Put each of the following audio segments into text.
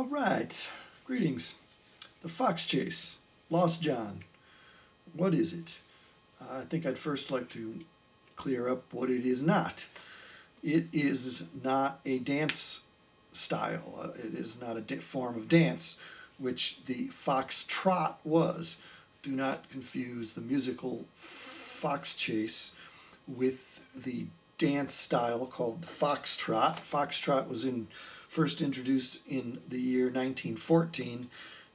All right, greetings. The fox chase, Lost John. What is it? I think I'd first like to clear up what it is not. It is not a dance style. It is not a form of dance, which the fox trot was. Do not confuse the musical fox chase with the dance style called the foxtrot. Foxtrot was first introduced in the year 1914,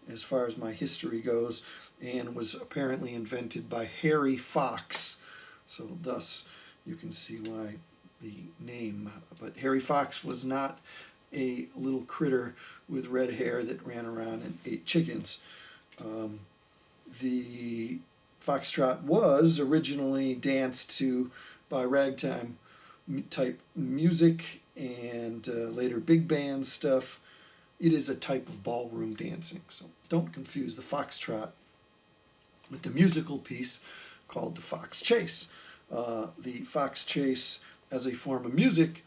as far as my history goes, and was apparently invented by Harry Fox. So thus you can see why the name. But Harry Fox was not a little critter with red hair that ran around and ate chickens. The foxtrot was originally danced to by ragtime type music and later big band stuff. It is a type of ballroom dancing, so don't confuse the foxtrot with the musical piece called the fox chase. The fox chase as a form of music,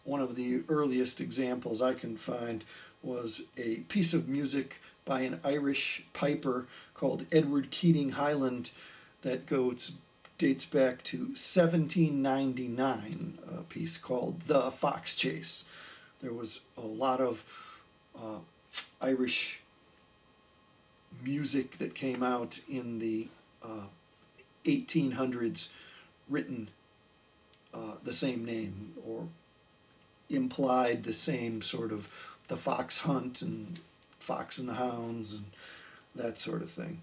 one of the earliest examples I can find was a piece of music by an Irish piper called Edward Keating Highland that dates back to 1799, a piece called The Fox Chase. There was a lot of Irish music that came out in the 1800s written the same name or implied the same sort of the fox hunt and Fox and the Hounds and that sort of thing.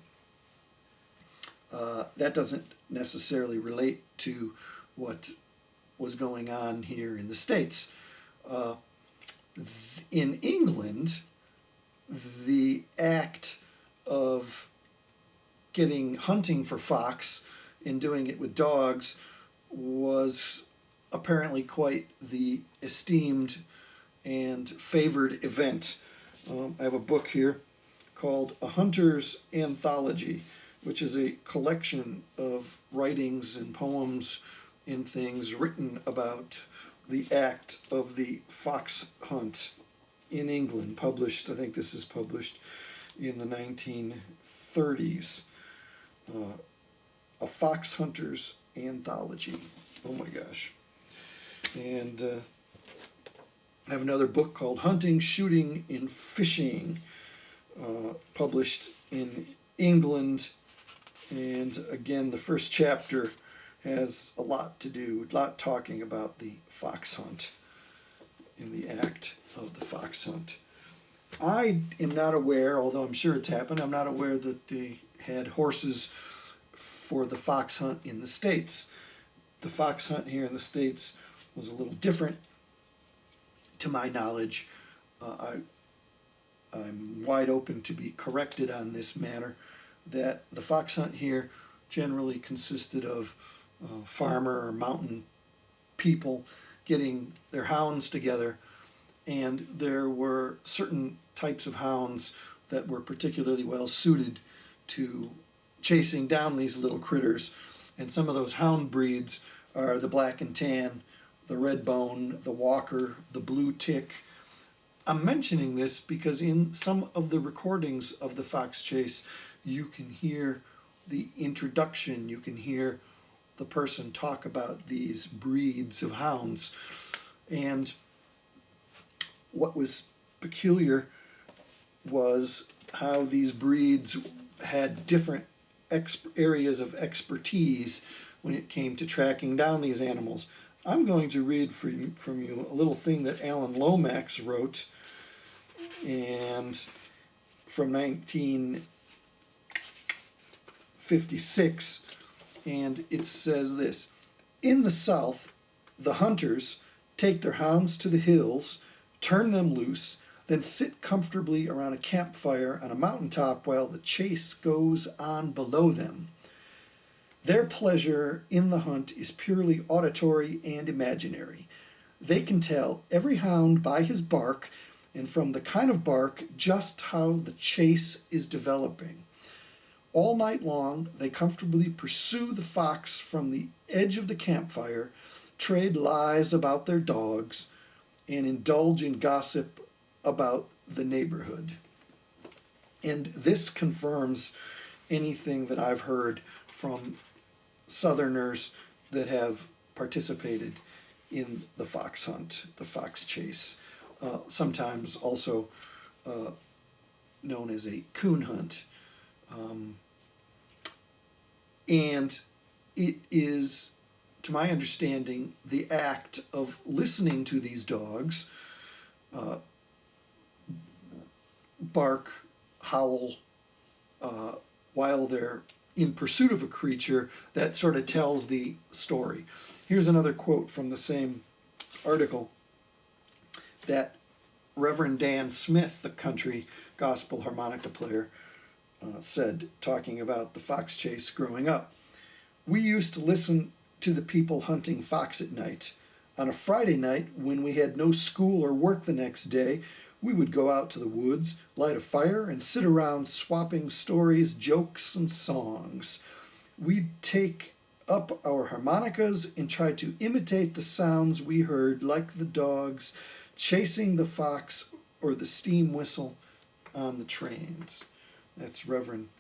That doesn't necessarily relate to what was going on here in the States. In England, the act of hunting for fox and doing it with dogs was apparently quite the esteemed and favored event. I have a book here called A Hunter's Anthology, which is a collection of writings and poems and things written about the act of the fox hunt in England, published, I think this is published in the 1930s. A Fox Hunter's Anthology. Oh my gosh. And I have another book called Hunting, Shooting, and Fishing, published in England. And again, the first chapter has a lot talking about the fox hunt and the act of the fox hunt. I am not aware, although I'm sure it's happened, I'm not aware that they had horses for the fox hunt in the States. The fox hunt here in the States was a little different, to my knowledge. I'm wide open to be corrected on this matter, that the fox hunt here generally consisted of farmer or mountain people getting their hounds together, and there were certain types of hounds that were particularly well suited to chasing down these little critters, and some of those hound breeds are the black and tan, the red bone, the walker, the blue tick. I'm mentioning this because in some of the recordings of the fox chase, you can hear the introduction, you can hear the person talk about these breeds of hounds. And what was peculiar was how these breeds had different areas of expertise when it came to tracking down these animals. I'm going to read from you a little thing that Alan Lomax wrote, and from 1956, and it says this: in the South, the hunters take their hounds to the hills, turn them loose, then sit comfortably around a campfire on a mountaintop while the chase goes on below them. Their pleasure in the hunt is purely auditory and imaginary. They can tell every hound by his bark, and from the kind of bark, just how the chase is developing. All night long, they comfortably pursue the fox from the edge of the campfire, trade lies about their dogs, and indulge in gossip about the neighborhood. And this confirms anything that I've heard from Southerners that have participated in the fox hunt, the fox chase, sometimes also known as a coon hunt. And it is, to my understanding, the act of listening to these dogs bark, howl, while they're in pursuit of a creature that sort of tells the story. Here's another quote from the same article that Reverend Dan Smith, the country gospel harmonica player, said, talking about the fox chase growing up. "We used to listen to the people hunting fox at night. On a Friday night, when we had no school or work the next day, we would go out to the woods, light a fire, and sit around swapping stories, jokes, and songs. We'd take up our harmonicas and try to imitate the sounds we heard, like the dogs chasing the fox or the steam whistle on the trains." That's Reverend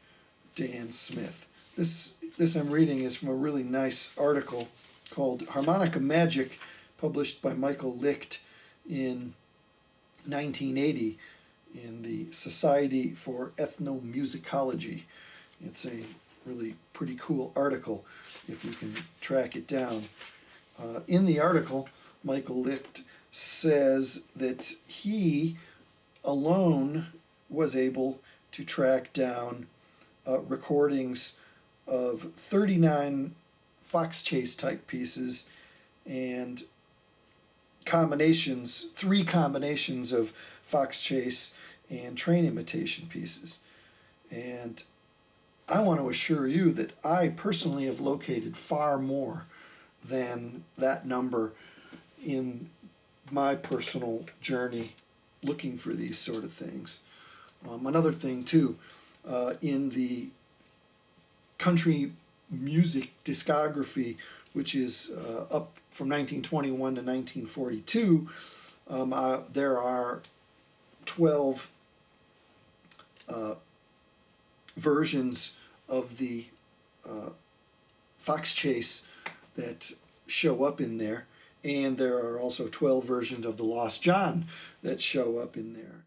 Dan Smith. This I'm reading is from a really nice article called Harmonica Magic, published by Michael Licht in 1980 in the Society for Ethnomusicology. It's a really pretty cool article if you can track it down. In the article, Michael Licht says that he alone was able to track down recordings of 39 fox chase type pieces and three combinations of fox chase and train imitation pieces. And I want to assure you that I personally have located far more than that number in my personal journey looking for these sort of things. Another thing too, in the country music discography, which is up from 1921 to 1942, there are 12 versions of the fox chase that show up in there, and there are also 12 versions of the Lost John that show up in there.